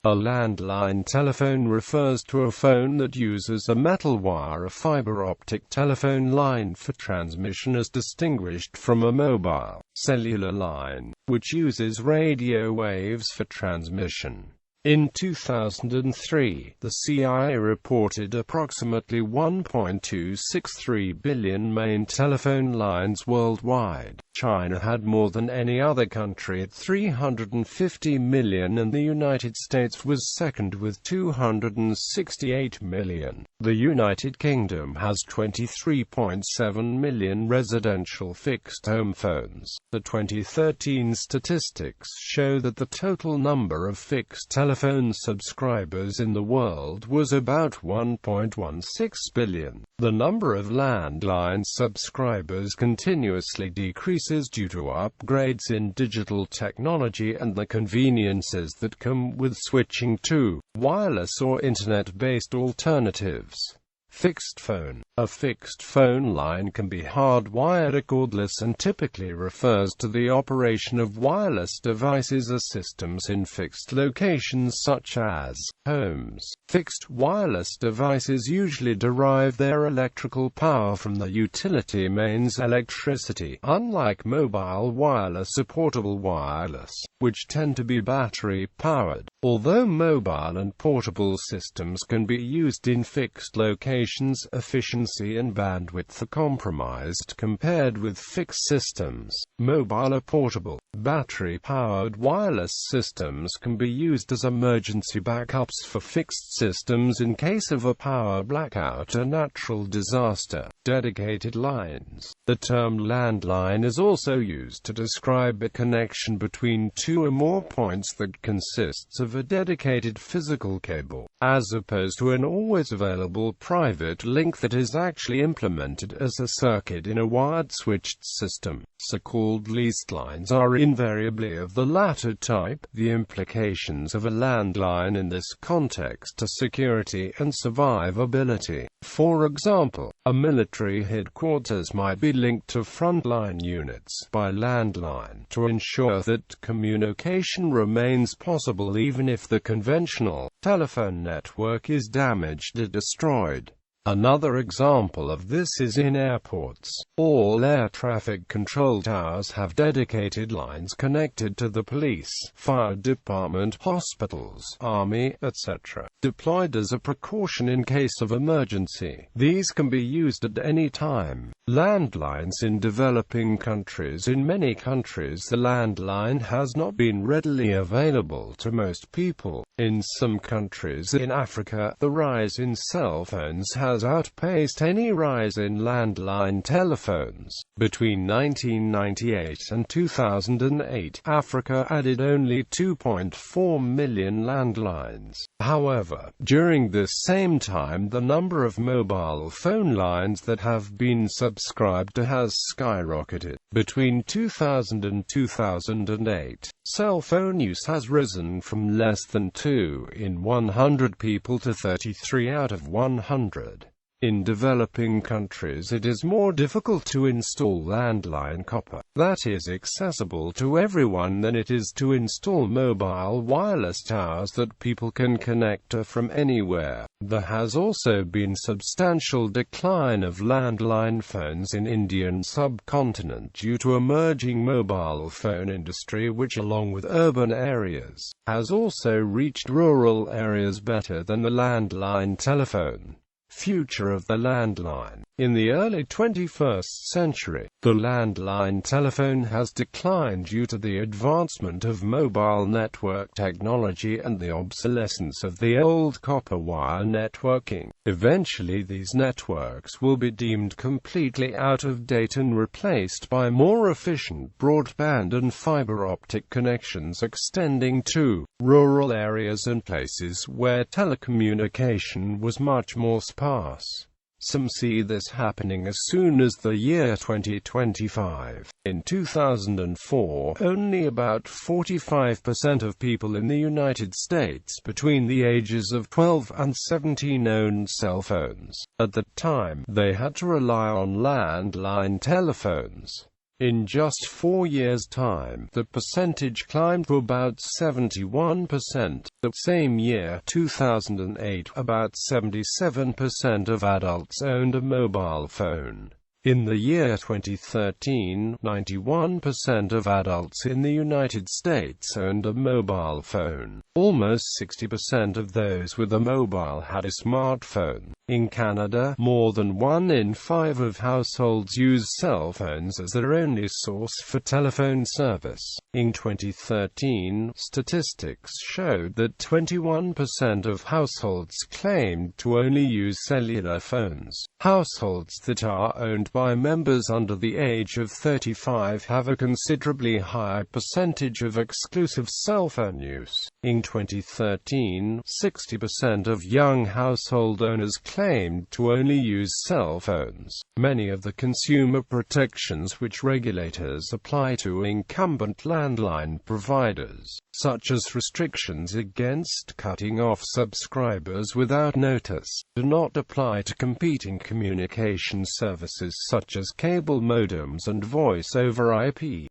A landline telephone refers to a phone that uses a metal wire or fiber optic telephone line for transmission, as distinguished from a mobile, cellular line, which uses radio waves for transmission. In 2003, the CIA reported approximately 1.263 billion main telephone lines worldwide. China had more than any other country at 350 million, and the United States was second with 268 million. The United Kingdom has 23.7 million residential fixed home phones. The 2013 statistics show that the total number of fixed telephone subscribers in the world was about 1.16 billion. The number of landline subscribers continuously decreases due to upgrades in digital technology and the conveniences that come with switching to wireless or internet-based alternatives. Fixed phone. A fixed phone line can be hardwired or cordless and typically refers to the operation of wireless devices or systems in fixed locations such as homes. Fixed wireless devices usually derive their electrical power from the utility mains electricity, unlike mobile wireless or portable wireless, which tend to be battery-powered. Although mobile and portable systems can be used in fixed locations, efficiency and bandwidth are compromised compared with fixed systems. Mobile or portable, battery-powered wireless systems can be used as emergency backups for fixed systems in case of a power blackout or natural disaster. Dedicated lines. The term landline is also used to describe a connection between two or more points that consists of a dedicated physical cable, as opposed to an always available private link that is actually implemented as a circuit in a wired switched system. So-called leased lines are invariably of the latter type. The implications of a landline in this context are security and survivability. For example, a military headquarters might be linked to frontline units by landline to ensure that communication remains possible even if the conventional telephone network is damaged or destroyed. Another example of this is in airports. All air traffic control towers have dedicated lines connected to the police, fire department, hospitals, army, etc., deployed as a precaution in case of emergency. These can be used at any time. Landlines in developing countries. In many countries, the landline has not been readily available to most people. In some countries in Africa, the rise in cell phones has outpaced any rise in landline telephones. Between 1998 and 2008, Africa added only 2.4 million landlines. However, during this same time, the number of mobile phone lines that have been subscribed to has skyrocketed. Between 2000 and 2008, cell phone use has risen from less than 2 in 100 people to 33 out of 100. In developing countries, it is more difficult to install landline copper that is accessible to everyone than it is to install mobile wireless towers that people can connect to from anywhere. There has also been substantial decline of landline phones in Indian subcontinent due to emerging mobile phone industry, which along with urban areas, has also reached rural areas better than the landline telephone. Future of the landline. In the early 21st century, the landline telephone has declined due to the advancement of mobile network technology and the obsolescence of the old copper wire networking. Eventually, these networks will be deemed completely out of date and replaced by more efficient broadband and fiber optic connections extending to rural areas and places where telecommunication was much more sparse. Some see this happening as soon as the year 2025. In 2004, only about 45% of people in the United States between the ages of 12 and 17 owned cell phones. At the time, they had to rely on landline telephones. In just 4 years' time, the percentage climbed to about 71%. The same year, 2008, about 77% of adults owned a mobile phone. In the year 2013, 91% of adults in the United States owned a mobile phone. Almost 60% of those with a mobile had a smartphone. In Canada, more than 1 in 5 of households use cell phones as their only source for telephone service. In 2013, statistics showed that 21% of households claimed to only use cellular phones. Households that are owned by members under the age of 35 have a considerably higher percentage of exclusive cell phone use. In 2013, 60% of young household owners claimed to only use cell phones. Many of the consumer protections which regulators apply to incumbent landline providers, such as restrictions against cutting off subscribers without notice, do not apply to competing communication services such as cable modems and voice over IP.